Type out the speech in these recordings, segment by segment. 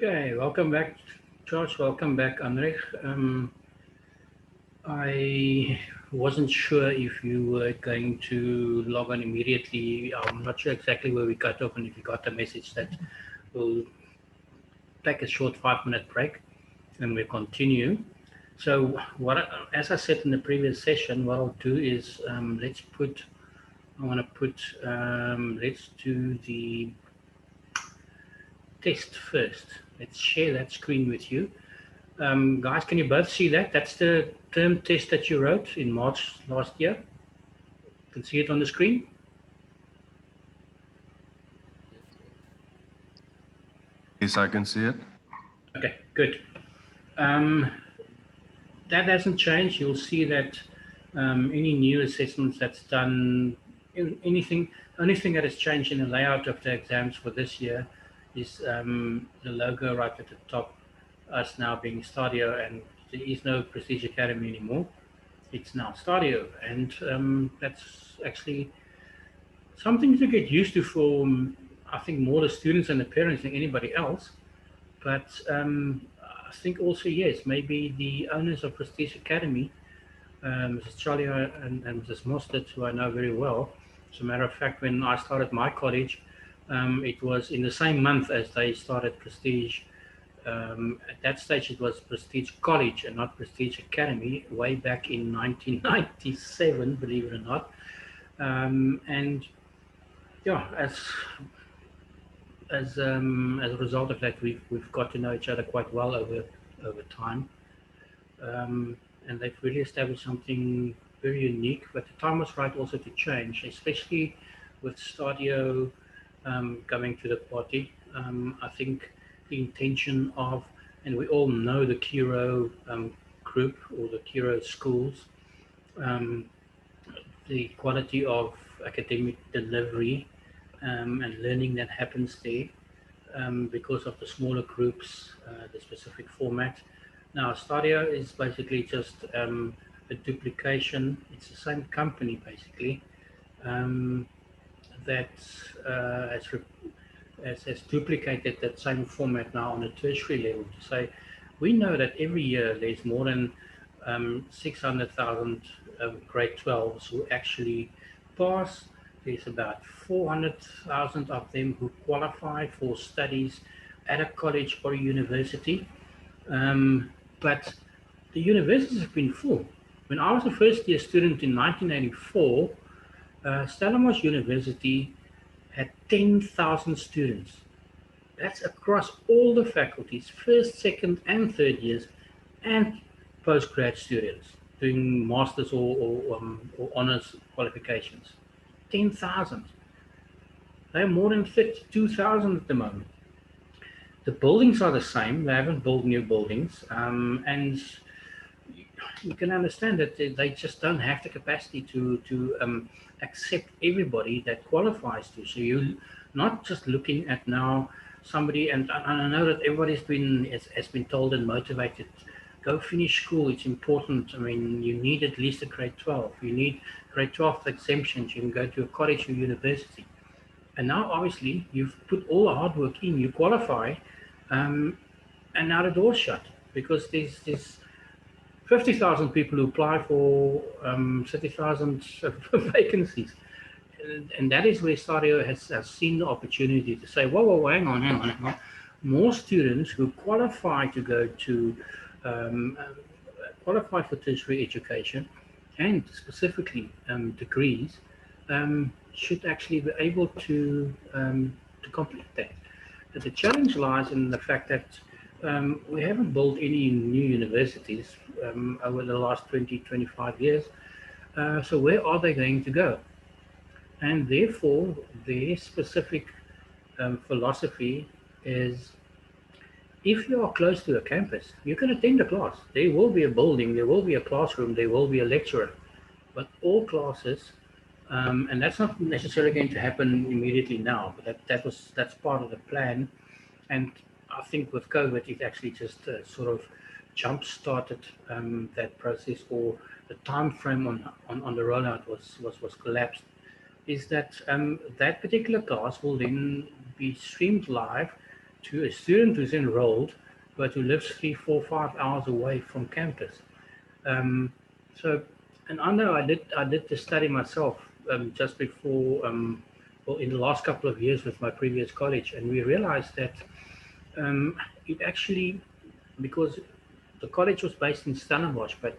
Okay, welcome back, Josh. Welcome back, Anrich. I wasn't sure if you were going to log on immediately. I'm not sure exactly where we cut off and if you got the message that we'll take a short 5-minute break and we'll continue. So, as I said in the previous session, what I'll do is I want to put, let's do the test first. Let's share that screen with you. Guys, can you both see that? That's the term test that you wrote in March last year. You can see it on the screen. Yes, I can see it. Okay, good. Um, that hasn't changed. You'll see that any new assessments that's done, anything, only thing that has changed in the layout of the exams for this year is the logo right at the top, us now being Stadio, and there is no Prestige Academy anymore. It's now Stadio, and that's actually something to get used to for, I think, more the students and the parents than anybody else. But I think also, yes, maybe the owners of Prestige Academy, Mrs. Charlie and Mrs. Mostert, who I know very well. As a matter of fact, when I started my college, it was in the same month as they started Prestige. At that stage, it was Prestige College and not Prestige Academy, way back in 1997, believe it or not. And yeah, as a result of that, we've got to know each other quite well over time, and they've really established something very unique. But the time was right also to change, especially with Stadio coming to the party. I think the intention of, and we all know the Kiro group or the Kiro schools, um, the quality of academic delivery and learning that happens there because of the smaller groups, the specific format. Now, Stadio is basically just a duplication. It's the same company, basically, um, that has duplicated that same format now on a tertiary level to say, we know that every year there's more than 600,000 grade 12s who actually pass. There's about 400,000 of them who qualify for studies at a college or a university. Um, but the universities have been full. When I was a first year student in 1984, Stellenbosch University had 10,000 students. That's across all the faculties, first, second, and third years, and postgrad students doing masters or honors qualifications. 10,000. They're more than 32,000 at the moment. The buildings are the same. They haven't built new buildings, and you can understand that they just don't have the capacity to accept everybody that qualifies to. So you're not just looking at now somebody, and I know that everybody's been has been told and motivated. Go finish school. It's important. I mean, you need at least a grade 12. You need grade 12 exemptions. You can go to a college or university. And now, obviously, you've put all the hard work in. You qualify, um, and now the door's shut because there's 50,000 people who apply for 30,000 vacancies. And that is where Stadio has seen the opportunity to say, whoa, hang on. More students who qualify to go to qualify for tertiary education and specifically degrees should actually be able to complete that. But the challenge lies in the fact that we haven't built any new universities over the last 20, 25 years. So where are they going to go? And therefore, their specific philosophy is if you are close to a campus, you can attend a class. There will be a building, there will be a classroom, there will be a lecturer. But all classes, and that's not necessarily going to happen immediately now, but that's part of the plan. And I think with COVID, it actually just sort of jump-started that process, or the time frame on the rollout was collapsed. Is that that particular class will then be streamed live to a student who's enrolled but who lives 3, 4, 5 hours away from campus. Um, so, and I know I did the study myself just before, well, in the last couple of years with my previous college, and we realized that it actually, because the college was based in Stellenbosch, but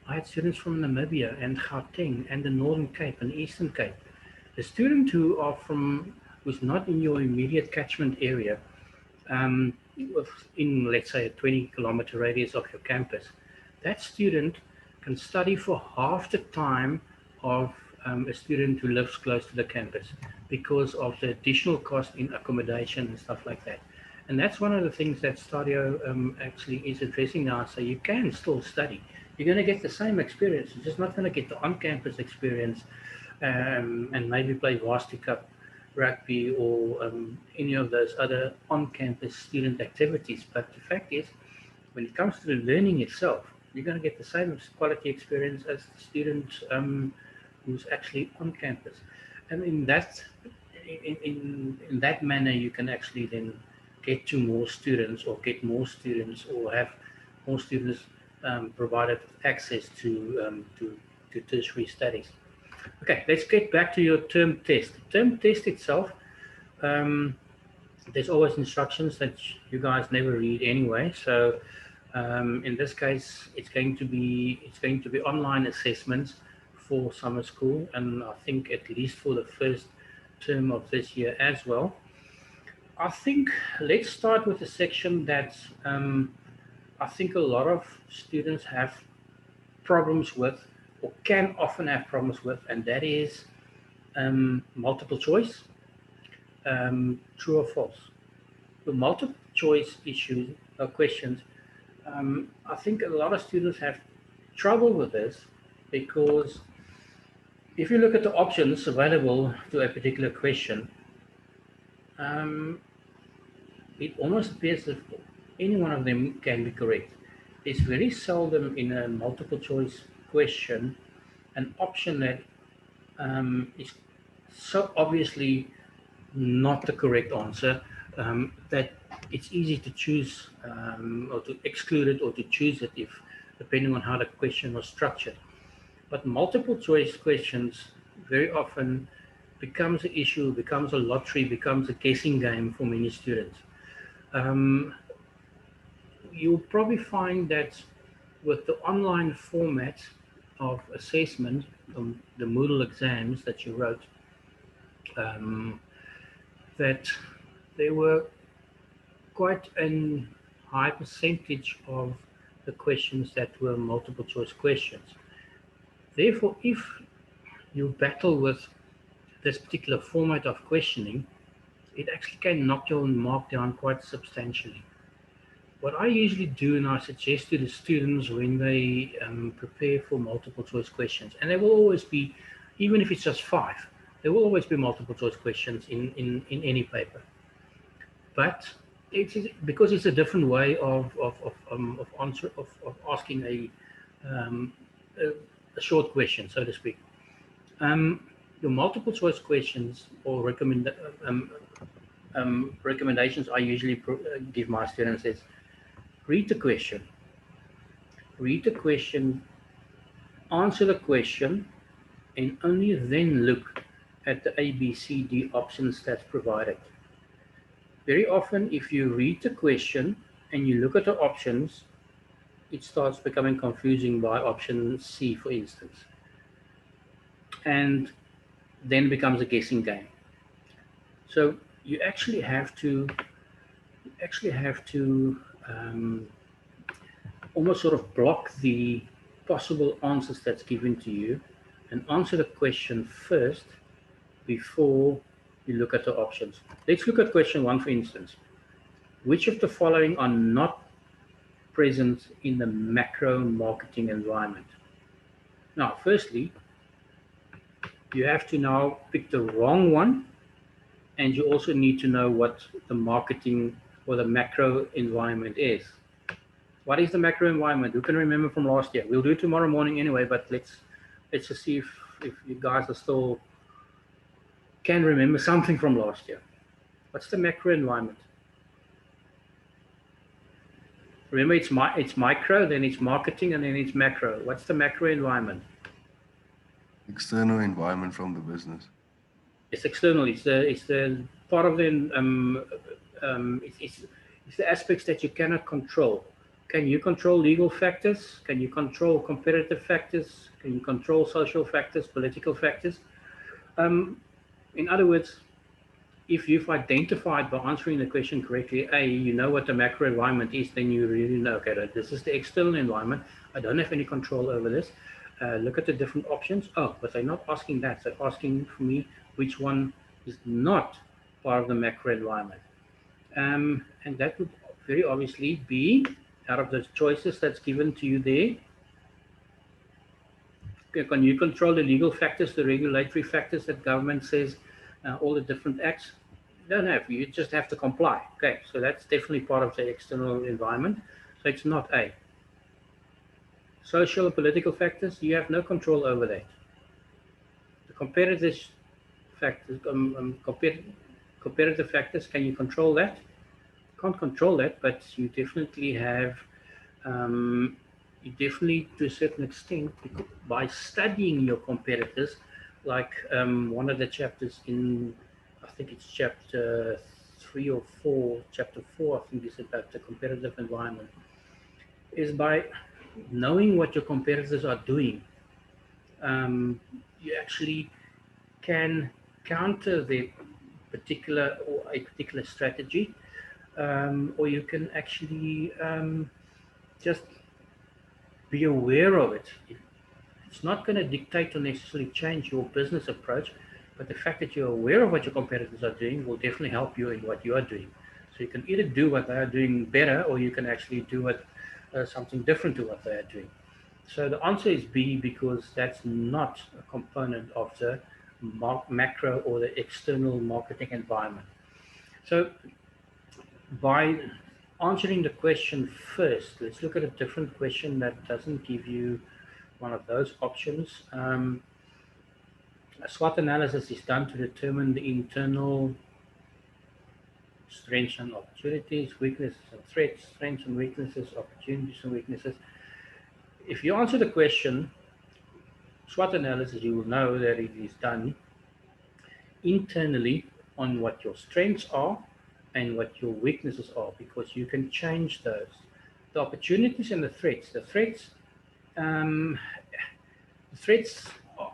I had students from Namibia and Gauteng and the Northern Cape and Eastern Cape. The student who's not in your immediate catchment area, in let's say a 20-kilometer radius of your campus, that student can study for half the time of a student who lives close to the campus because of the additional cost in accommodation and stuff like that. And that's one of the things that Stadio actually is addressing now. So you can still study. You're going to get the same experience. You're just not going to get the on-campus experience and maybe play varsity cup rugby or any of those other on-campus student activities. But the fact is, when it comes to the learning itself, you're going to get the same quality experience as the student who's actually on campus. And in that manner, you can actually then get to more students or get more students or have more students provided access to tertiary studies. Okay, let's get back to your term test. The term test itself, um, there's always instructions that you guys never read anyway. So in this case, it's going to be online assessments for summer school, and I think at least for the first term of this year as well. I think let's start with a section that I think a lot of students have problems with, or can often have problems with, and that is multiple choice, true or false. The multiple choice issues questions, I think a lot of students have trouble with this because if you look at the options available to a particular question, um, it almost appears as if any one of them can be correct. There's very seldom in a multiple choice question an option that is so obviously not the correct answer that it's easy to choose or to exclude it or to choose it if depending on how the question was structured. But multiple choice questions very often becomes an issue, becomes a lottery, becomes a guessing game for many students. Um, you'll probably find that with the online format of assessment, the Moodle exams that you wrote, um, that there were quite a high percentage of the questions that were multiple choice questions. Therefore, if you battle with this particular format of questioning, it actually can knock your mark down quite substantially. What I usually do, and I suggest to the students when they prepare for multiple choice questions, and there will always be, even if it's just 5, there will always be multiple choice questions in any paper. But it is because it's a different way of asking um, a, a short question, so to speak. Um, your multiple choice questions or recommendations I usually give my students is read the question, read the question, answer the question, and only then look at the A, B, C, D options that's provided. Very often, if you read the question and you look at the options, it starts becoming confusing by option C, for instance, and then becomes a guessing game. So you actually have to almost sort of block the possible answers that's given to you and answer the question first before you look at the options. Let's look at question 1, for instance. Which of the following are not present in the macro marketing environment? Now, firstly, you have to now pick the wrong one, and you also need to know what the marketing or the macro environment is. What is the macro environment? Who can remember from last year? We'll do it tomorrow morning anyway, but let's just see if you guys are still can remember something from last year. What's the macro environment? Remember, it's micro, then it's marketing, and then it's macro. What's the macro environment? External environment from the business. It's external. It's the part of the it's the aspects that you cannot control. Can you control legal factors? Can you control competitive factors? Can you control social factors, political factors? Um, in other words, if you've identified by answering the question correctly, A, you know what the macro environment is, then you really know, okay, this is the external environment. I don't have any control over this. Look at the different options. Oh, but they're not asking that. They're asking for me which one is not part of the macro environment. And that would very obviously be out of the choices that's given to you there. Can you control the legal factors, the regulatory factors that government says, all the different acts? You don't have. You just have to comply. Okay, so that's definitely part of the external environment. So it's not A. Social and political factors, you have no control over that. The competitive factors, competitive factors, can you control that? Can't control that, but you definitely have you definitely, to a certain extent, by studying your competitors, like one of the chapters in, I think it's chapter 3 or 4, chapter 4, I think is about the competitive environment, is by knowing what your competitors are doing, you actually can counter their particular or a particular strategy, or you can actually just be aware of it. It's not going to dictate or necessarily change your business approach, but the fact that you're aware of what your competitors are doing will definitely help you in what you are doing. So you can either do what they are doing better, or you can actually do something different to what they are doing. So the answer is B, because that's not a component of the macro or the external marketing environment. So by answering the question first, let's look at a different question that doesn't give you one of those options. A SWOT analysis is done to determine the internal strengths and opportunities, weaknesses and threats, strengths and weaknesses, opportunities and weaknesses. If you answer the question, SWOT analysis, you will know that it is done internally on what your strengths are and what your weaknesses are, because you can change those. The opportunities and the threats. Um, the threats are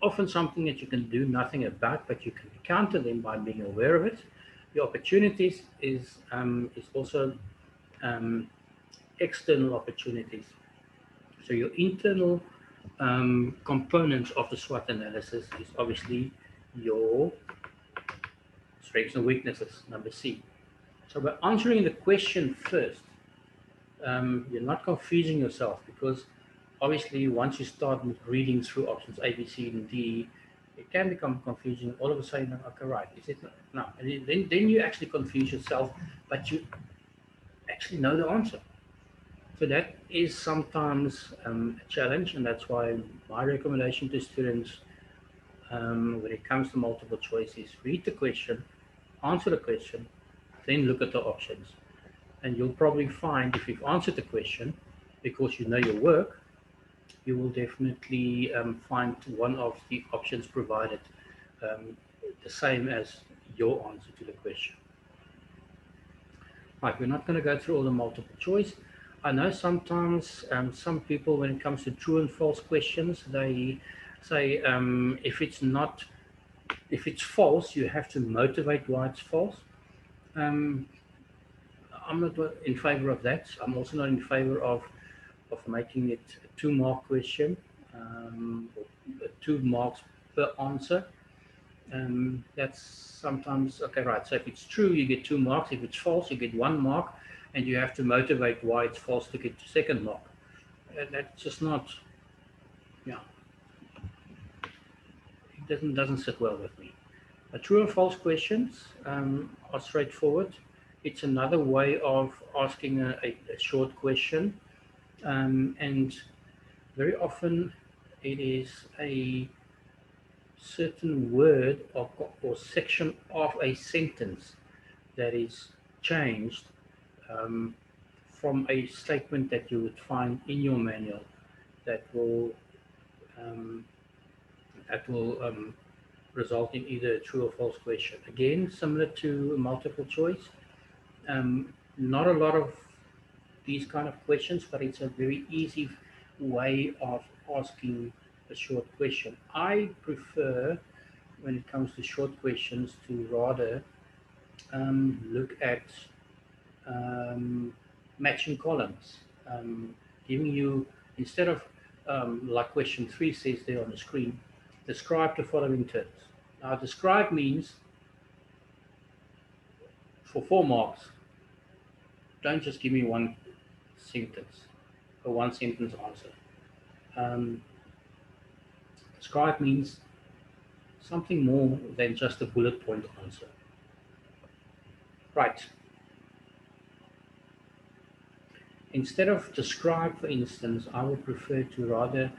often something that you can do nothing about, but you can counter them by being aware of it. The opportunities is also external opportunities. So your internal components of the SWOT analysis is obviously your strengths and weaknesses, number C. So by answering the question first, you're not confusing yourself, because obviously once you start reading through options A, B, C, and D, it can become confusing. All of a sudden, okay, right, is it? No. And then you actually confuse yourself, but you actually know the answer. So that is sometimes a challenge, and that's why my recommendation to students when it comes to multiple choice is read the question, answer the question, then look at the options. And you'll probably find, if you've answered the question because you know your work, you will definitely find one of the options provided um, the same as your answer to the question. Right, we're not going to go through all the multiple choice. I know sometimes some people, when it comes to true and false questions, they say if it's false, you have to motivate why it's false. Um, I'm not in favor of that. I'm also not in favor of making it a 2-mark question, or 2 marks per answer. That's sometimes okay, right? So if it's true, you get 2 marks. If it's false, you get 1 mark, and you have to motivate why it's false to get the 2nd mark. And that's just not, yeah, it doesn't sit well with me. True or false questions are straightforward. It's another way of asking a short question, and very often it is a certain word or section of a sentence that is changed um, from a statement that you would find in your manual that will um, result in either a true or false question. Again, similar to multiple choice, not a lot of these kind of questions, but it's a very easy way of asking a short question. I prefer, when it comes to short questions, to rather look at um, matching columns, giving you, instead of like question 3 says there on the screen, describe the following terms. Now, describe means for 4 marks, don't just give me one sentence or one sentence answer. Um, describe means something more than just a bullet point answer. Right. Instead of describe, for instance, I would prefer to rather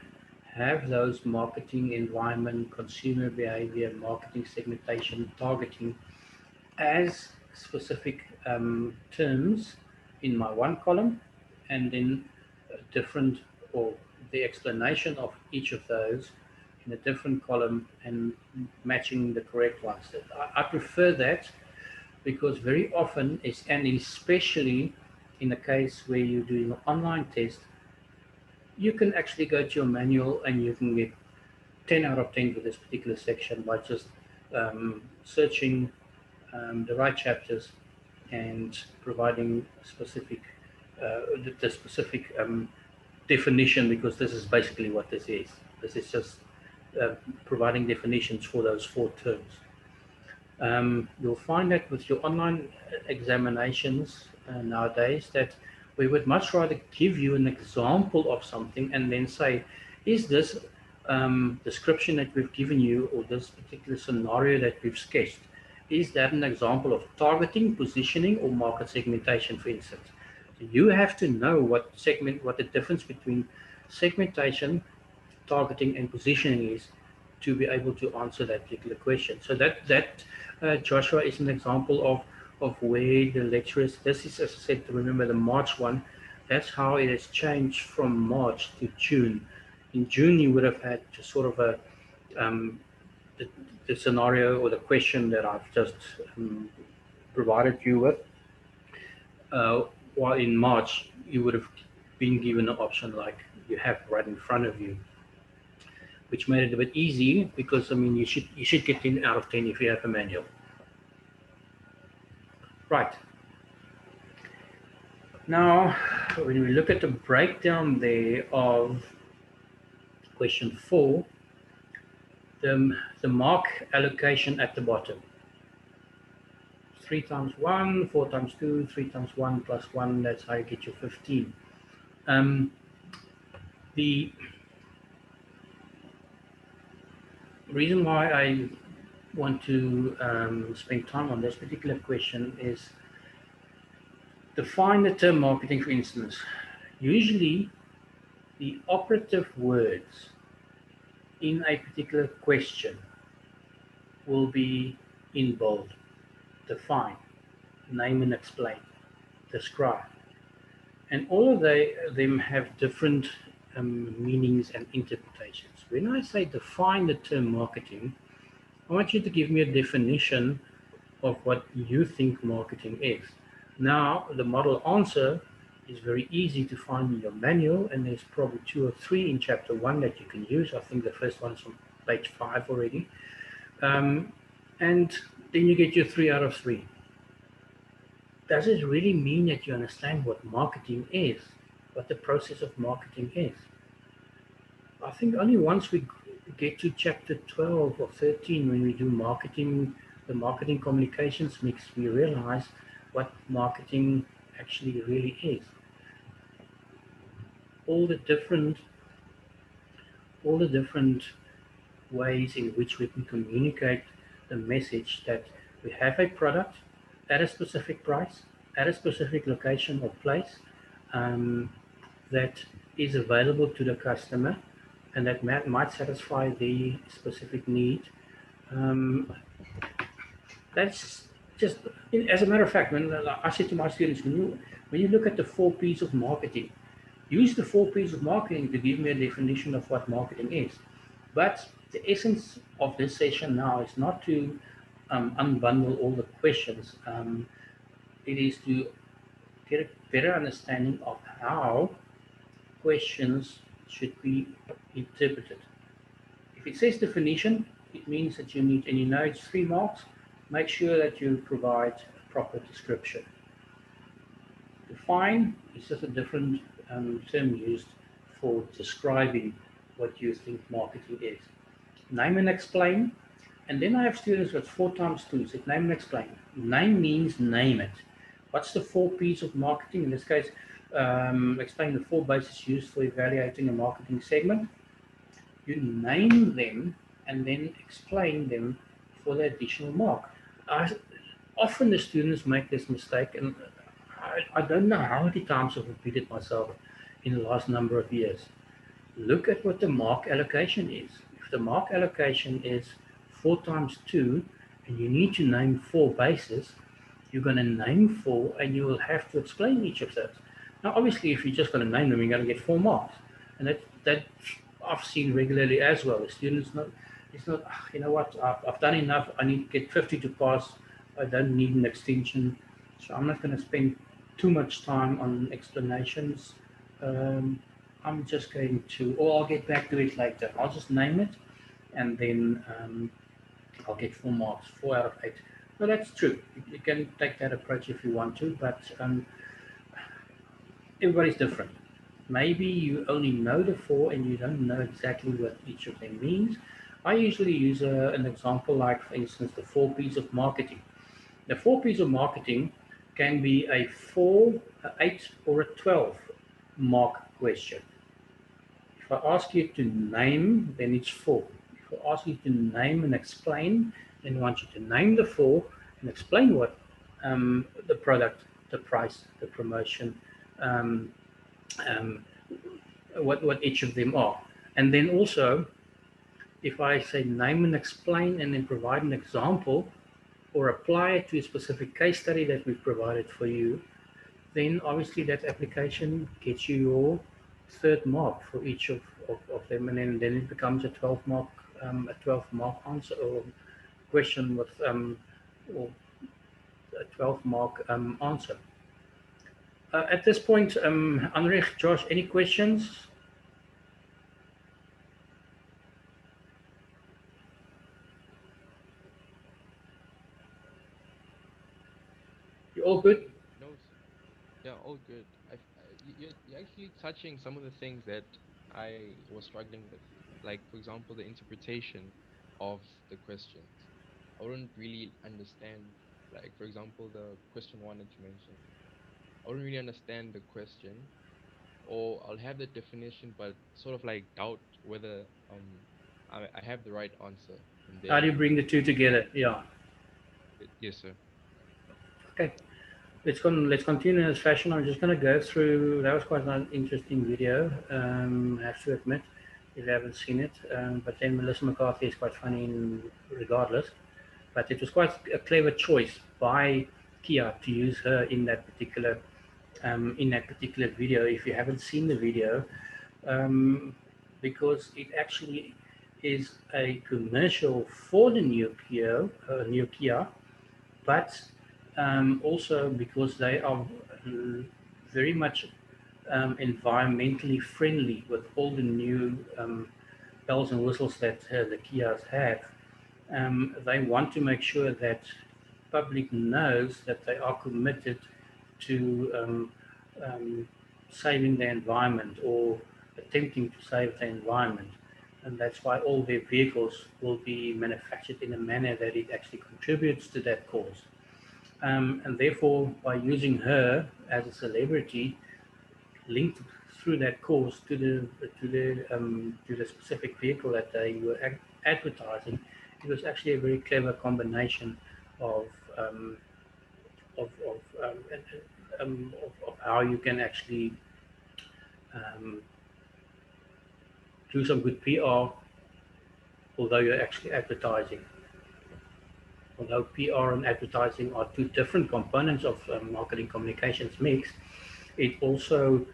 have those marketing environment, consumer behavior, marketing segmentation, targeting as specific terms in my one column, and then a different, or the explanation of each of those in a different column and matching the correct ones. I prefer that because very often, and especially in the case where you're doing an online test, you can actually go to your manual and you can get 10 out of 10 for this particular section by just searching the right chapters and providing specific the specific definition, because this is basically what this is. This is just providing definitions for those 4 terms. You'll find that with your online examinations nowadays, that we would much rather give you an example of something and then say, is this description that we've given you, or this particular scenario that we've sketched, is that an example of targeting, positioning, or market segmentation, for instance? So you have to know what the difference between segmentation, targeting, and positioning is to be able to answer that particular question. So that Joshua is an example of where the lecturers, this is, as I said, remember the March one, that's how it has changed from March to June. In June, you would have had just sort of a the scenario or the question that I've just provided you with, while in March, you would have been given an option like you have right in front of you, which made it a bit easy, because I mean you should get 10 out of 10 if you have a manual. Right. Now, when we look at the breakdown there of question 4, the mark allocation at the bottom. 3 times 1, 4 times 2, 3 times 1 plus 1, that's how you get your 15. The reason why I want to spend time on this particular question is, define the term marketing, for instance. Usually, the operative words in a particular question will be in bold. Define, name and explain, describe. And all of them have different meanings and interpretations. When I say define the term marketing, I want you to give me a definition of what you think marketing is. Now, the model answer is very easy to find in your manual, and there's probably 2 or 3 in chapter 1 that you can use. I think the first one's on page 5 already. And then you get your 3 out of 3. Does it really mean that you understand what marketing is, what the process of marketing is? I think only once we get to chapter 12 or 13, when we do marketing, the marketing communications mix, we realize what marketing actually really is. All the different ways in which we can communicate the message that we have a product at a specific price, at a specific location or place, that is available to the customer, and that might satisfy the specific need. That's just as a matter of fact, when I say to my students, when you look at the 4 P's of marketing, use the 4 P's of marketing to give me a definition of what marketing is. But the essence of this session now is not to unbundle all the questions. It is to get a better understanding of how questions should be interpreted. If it says definition, it means that you need, and you know it's 3 marks, make sure that you provide a proper description. Define is just a different term used for describing what you think marketing is. Name and explain. And then I have students with 4 times 2. So name and explain. Name means name it. What's the 4 P's of marketing? In this case, explain the 4 bases used for evaluating a marketing segment. You name them and then explain them for the additional mark. I, Often the students make this mistake, and I don't know how many times I've repeated myself in the last number of years. Look at what the mark allocation is. If the mark allocation is 4 times 2 and you need to name 4 bases, you're going to name 4 and you will have to explain each of those. Now, obviously, if you're just going to name them, you're going to get 4 marks. And that I've seen regularly as well. The students not, it's not, you know what, I've done enough. I need to get 50 to pass. I don't need an extension. So I'm not going to spend too much time on explanations. Um, I'm just going to, or I'll get back to it later. I'll just name it and then I'll get 4 marks, 4 out of 8. No, that's true. You can take that approach if you want to, but everybody's different. Maybe you only know the 4 and you don't know exactly what each of them means. I usually use an example like, for instance, the 4 P's of marketing. The 4 P's of marketing can be a 4, a 8, or a 12 mark question. If I ask you to name, then it's 4. If I ask you to name and explain, then I want you to name the 4 and explain what the product, the price, the promotion, um, um, what each of them are. And then also, if I say name and explain and then provide an example or apply it to a specific case study that we've provided for you, then obviously that application gets you your 3rd mark for each of them, and then it becomes a 12 mark answer or question with or a 12 mark answer. At this point, Anrich, Josh, any questions? You all good? No, yeah, all good. You're actually touching some of the things that I was struggling with. Like, for example, the interpretation of the questions. I wouldn't really understand, like, for example, the question one that you mentioned. I wouldn't really understand the question, or I'll have the definition, but sort of like doubt whether I have the right answer. And How do you then, bring the two together? Yeah. yes, sir. Okay. Let's continue in this fashion. I'm just going to go through. That was quite an interesting video. I have to admit, if you haven't seen it. But then Melissa McCarthy is quite funny regardless. But it was quite a clever choice by Kia to use her in that particular video. If you haven't seen the video, um, because it actually is a commercial for the new Kia, but also because they are very much environmentally friendly with all the new bells and whistles that the Kias have. They want to make sure that public knows that they are committed to saving the environment or attempting to save the environment. And that's why all their vehicles will be manufactured in a manner that it actually contributes to that cause. And therefore, by using her as a celebrity linked through that cause to the specific vehicle that they were advertising, it was actually a very clever combination of um, of how you can actually um, do some good PR, although you're actually advertising. although PR and advertising are two different components of marketing communications mix, it also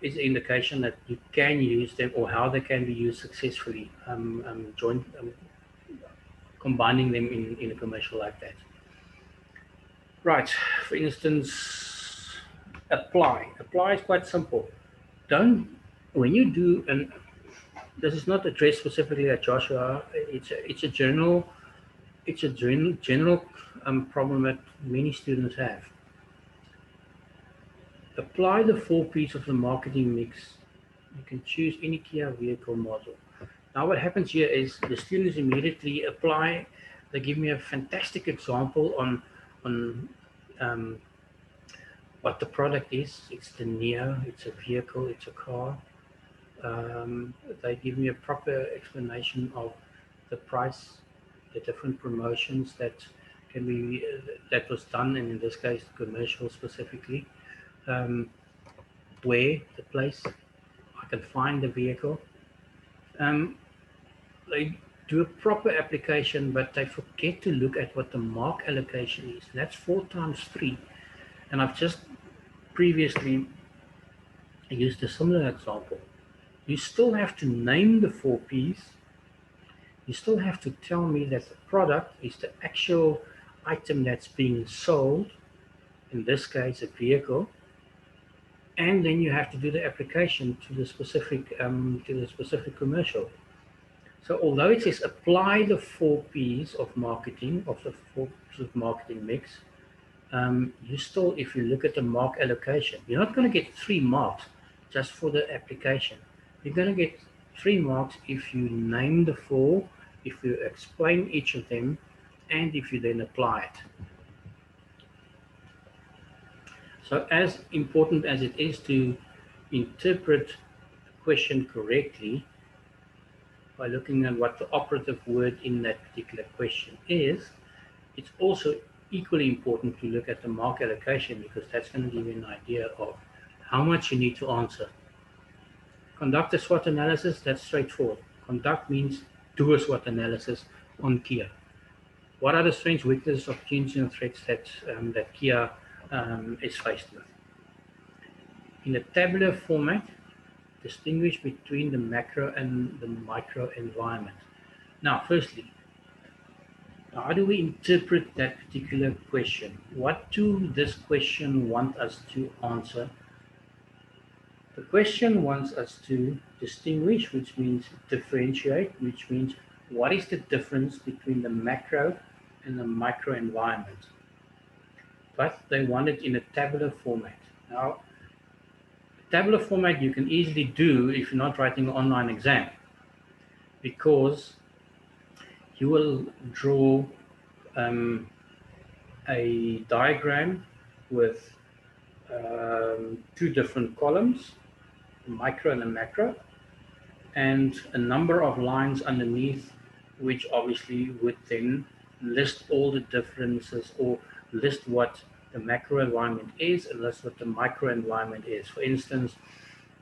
is an indication that you can use them or how they can be used successfully, combining them in a commercial like that. Right, for instance, apply. Apply is quite simple. Don't, when you do, and this is not addressed specifically at Joshua, it's a general problem that many students have. Apply the 4 P's of the marketing mix. You can choose any Kia vehicle model. Now what happens here is the students immediately apply. They give me a fantastic example on what the product is. It's the Neo, it's a vehicle, it's a car. They give me a proper explanation of the price, the different promotions that can be that was done, and in this case, commercial specifically. Where the place I can find the vehicle. They do a proper application, but they forget to look at what the mark allocation is. That's 4 times 3, and I've just previously used a similar example. You still have to name the 4 P's. You still have to tell me that the product is the actual item that's being sold, in this case a vehicle, and then you have to do the application to the specific commercial. So although it says apply the 4 P's of marketing, of the 4 P's of marketing mix, you still, if you look at the mark allocation, you're not going to get 3 marks just for the application. You're going to get 3 marks if you name the 4, if you explain each of them, and if you then apply it. So as important as it is to interpret the question correctly by looking at what the operative word in that particular question is, it's also equally important to look at the mark allocation, because that's going to give you an idea of how much you need to answer. Conduct a SWOT analysis, that's straightforward. Conduct means do a SWOT analysis on Kia. What are the strengths, weaknesses, opportunities, and threats that Kia is faced with? In a tabular format, distinguish between the macro and the micro environment. Now, firstly, how do we interpret that particular question? What do this question want us to answer? The question wants us to distinguish, which means differentiate, which means what is the difference between the macro and the micro environment. But they want it in a tabular format. Now, tabular format you can easily do if you're not writing an online exam, because you will draw a diagram with 2 different columns, a micro and a macro, and a number of lines underneath, which obviously would then list all the differences, or list what the macro environment is and list what the micro environment is. For instance,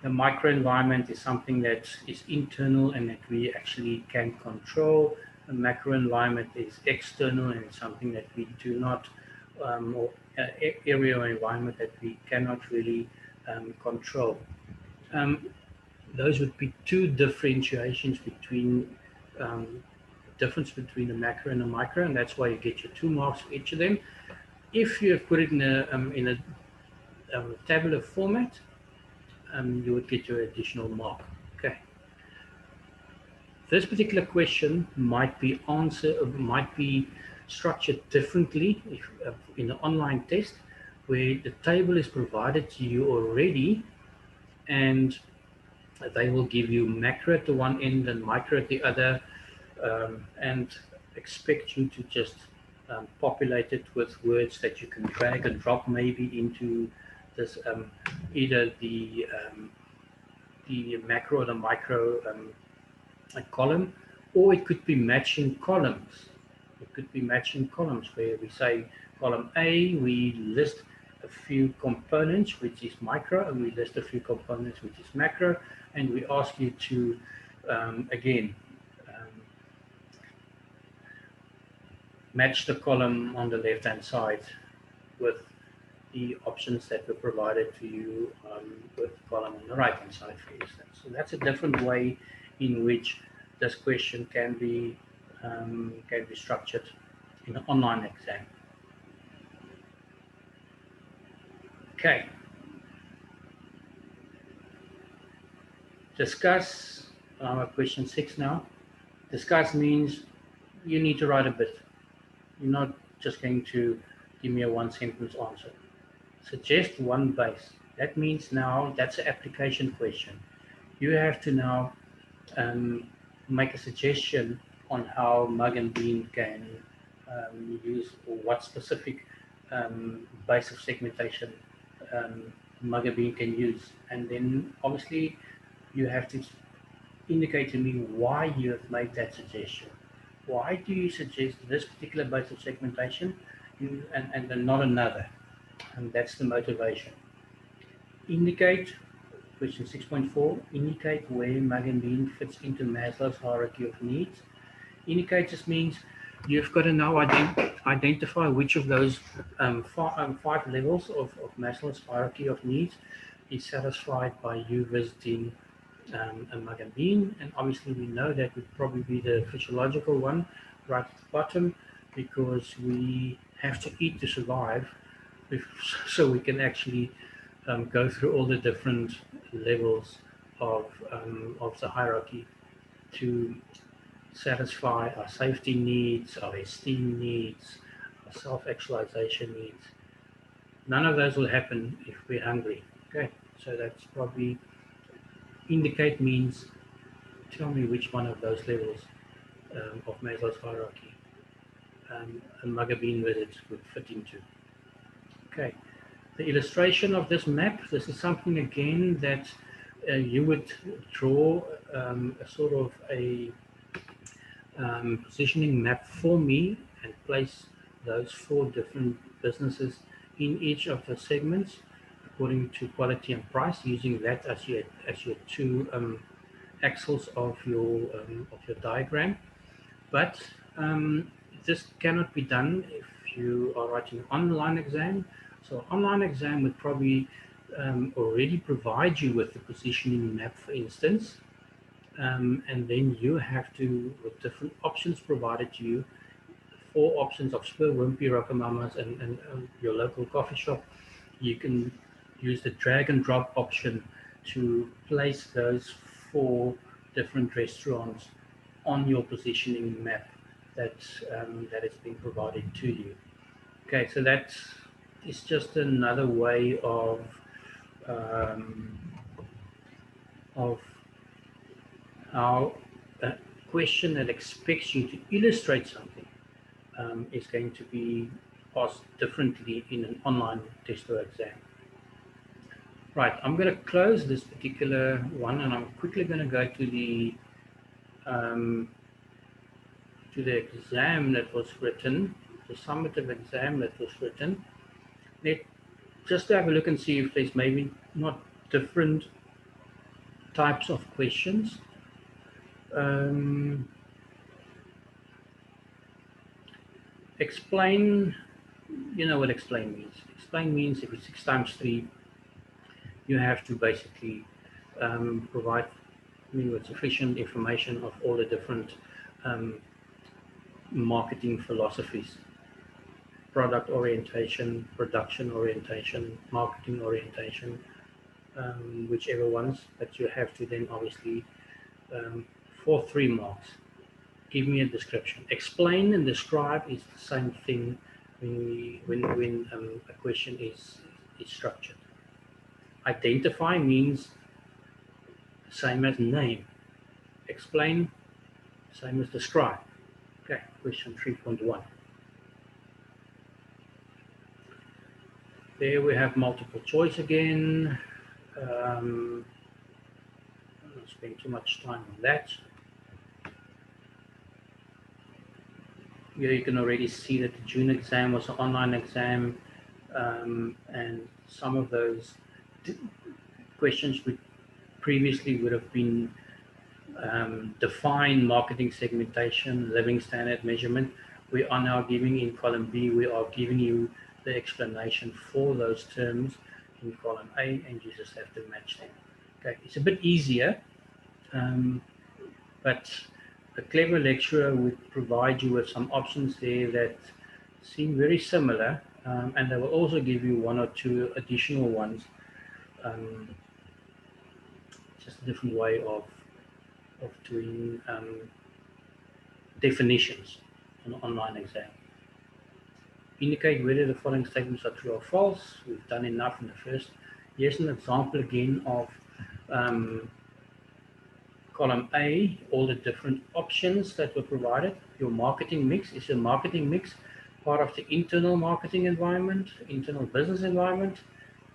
the micro environment is something that is internal and that we actually can control. The macro environment is external and it's something that we do not, or area or environment that we cannot really control. Those would be 2 differentiations between difference between the macro and the micro, and that's why you get your 2 marks for each of them. If you put it in a tabular format, you would get your additional mark. Okay. This particular question might be structured differently if, in an online test, where the table is provided to you already, and they will give you macro at the one end and micro at the other, and expect you to just populate it with words that you can drag and drop maybe into this either the macro or the micro column, or it could be matching columns. It could be matching columns where we say column A, we list a few components, which is micro, and we list a few components, which is macro, and we ask you to, again, match the column on the left-hand side with the options that were provided to you with the column on the right-hand side, for instance. So that's a different way in which this question can be structured in an online exam. Okay. Discuss, I'm at question 6 now. Discuss means you need to write a bit. You're not just going to give me a one-sentence answer. Suggest one base. That means now that's an application question. You have to now make a suggestion on how Mug and Bean can use, or what specific base of segmentation Mug and Bean can use. And then obviously you have to indicate to me why you have made that suggestion. Why do you suggest this particular base of segmentation and not another? And that's the motivation. Indicate, question 6.4, indicate where Mug and Bean fits into Maslow's hierarchy of needs. Indicate just means you've got to now identify which of those 5 levels of Maslow's hierarchy of needs is satisfied by you visiting a Mug and Bean. And obviously we know that would probably be the physiological one right at the bottom, because we have to eat to survive, so we can actually go through all the different levels of the hierarchy to satisfy our safety needs, our esteem needs, our self-actualization needs. None of those will happen if we're hungry. Okay, so that's probably, indicate means tell me which one of those levels of Maslow's hierarchy a Mug and Bean visit would fit into. Okay, the illustration of this map, this is something again that you would draw a sort of a positioning map for me and place those 4 different businesses in each of the segments according to quality and price, using that as your 2 axles of your diagram. But this cannot be done if you are writing an online exam. So online exam would probably already provide you with the positioning map, for instance, and then you have to, with different options provided to you, 4 options of Spur, Wimpy, Rockamama's, and your local coffee shop, you can use the drag and drop option to place those 4 different restaurants on your positioning map that is being provided to you. Okay, so that is just another way of how a question that expects you to illustrate something is going to be asked differently in an online test or exam. Right, I'm going to close this particular one, and I'm quickly going to go to the exam that was written, the summative exam that was written. Just to have a look and see if there's maybe not different types of questions. Explain, you know what explain means. Explain means if it's 6 times 3, you have to basically provide me with sufficient information of all the different marketing philosophies: product orientation, production orientation, marketing orientation, whichever ones. But you have to then obviously, for 3 marks, give me a description. Explain and describe is the same thing when a question is structured. Identify means same as name. Explain, same as describe. Okay, question 3.1. There we have multiple choice again. I don't spend too much time on that. Here you can already see that the June exam was an online exam, and some of those questions would have been define marketing segmentation, living standard measurement. we are now giving in column B, we are giving you the explanation for those terms in column A, and you just have to match them. Okay, it's a bit easier, but a clever lecturer would provide you with some options there that seem very similar, and they will also give you one or two additional ones, um, just a different way of doing definitions on an online exam. Indicate whether the following statements are true or false. We've done enough in the first. Here's an example again of um, column A, all the different options that were provided. Your marketing mix is a marketing mix, part of the internal marketing environment, internal business environment,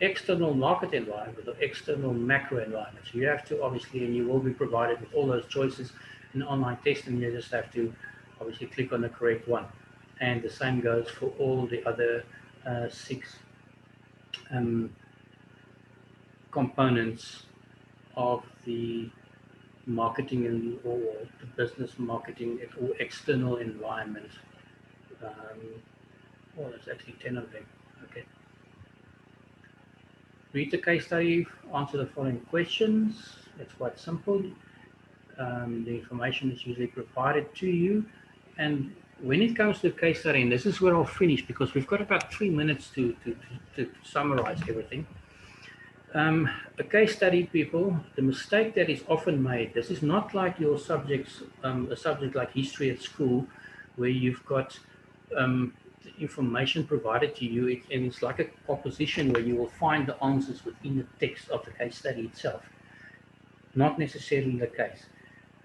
external market environment, or external macro environment. So you have to obviously, and you will be provided with all those choices in the online test, and you just have to obviously click on the correct one. And the same goes for all the other 6 components of the marketing or the business marketing or external environment. Well, there's actually 10 of them. Okay. Read the case study, answer the following questions. It's quite simple. The information is usually provided to you. And when it comes to the case study, and this is where I'll finish because we've got about 3 minutes to summarize everything. A case study, people, the mistake that is often made, this is not like your subjects, a subject like history at school, where you've got the information provided to you, and it's like a composition where you will find the answers within the text of the case study itself. Not necessarily the case.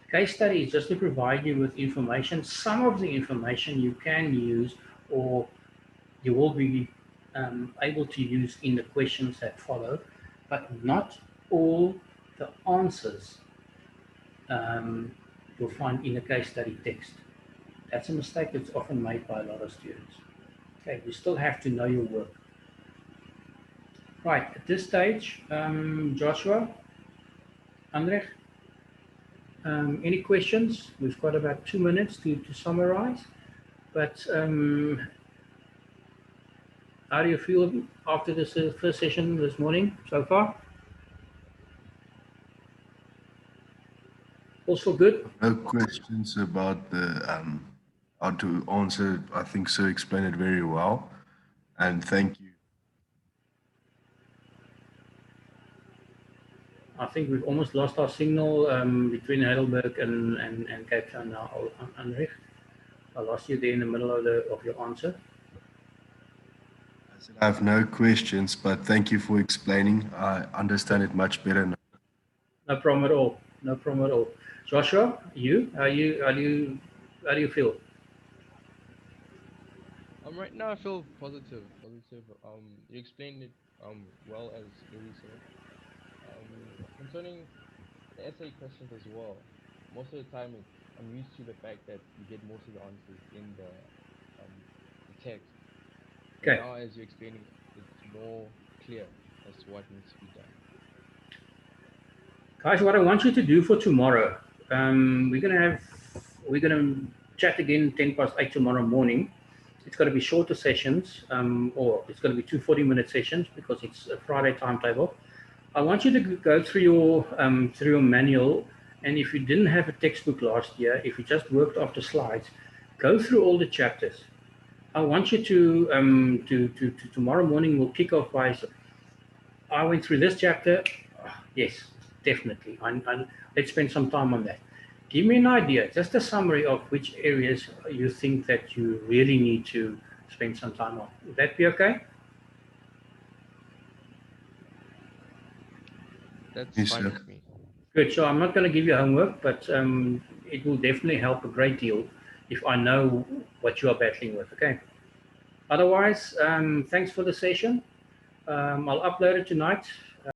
The case study is just to provide you with information. Some of the information you can use or you will be able to use in the questions that follow, but not all the answers you'll find in the case study text. That's a mistake that's often made by a lot of students. Okay, you still have to know your work. Right, at this stage, Joshua, Andrej, any questions? We've got about 2 minutes to summarize, but how do you feel after this first session this morning so far? Also good? No questions about the how to answer. I think Sir explained it very well, and thank you. I think we've almost lost our signal between Heidelberg and Cape Town now, Andrej. I lost you there in the middle of your answer. I said I have no questions, but thank you for explaining. I understand it much better now. No problem at all. No problem at all. Joshua, how do you feel? Right now I feel positive. You explained it well, as Louis said. Concerning the essay questions as well, most of the time I'm used to the fact that you get most of the answers in the text. But Okay. now, as you're explaining, it's more clear as to what needs to be done. Guys, what I want you to do for tomorrow, we're gonna chat again 10 past 8 tomorrow morning. It's going to be shorter sessions, or it's going to be 2 40-minute sessions because it's a Friday timetable. I want you to go through your manual, and if you didn't have a textbook last year, if you just worked off the slides, go through all the chapters. I want you to tomorrow morning we'll kick off by, I went through this chapter. Yes, definitely. Let's spend some time on that. Give me an idea, just a summary of which areas you think that you really need to spend some time on. Would that be okay? That's Yes, fine sir. with me. Good. So I'm not going to give you homework, but it will definitely help a great deal if I know what you are battling with. Okay. Otherwise, thanks for the session. I'll upload it tonight.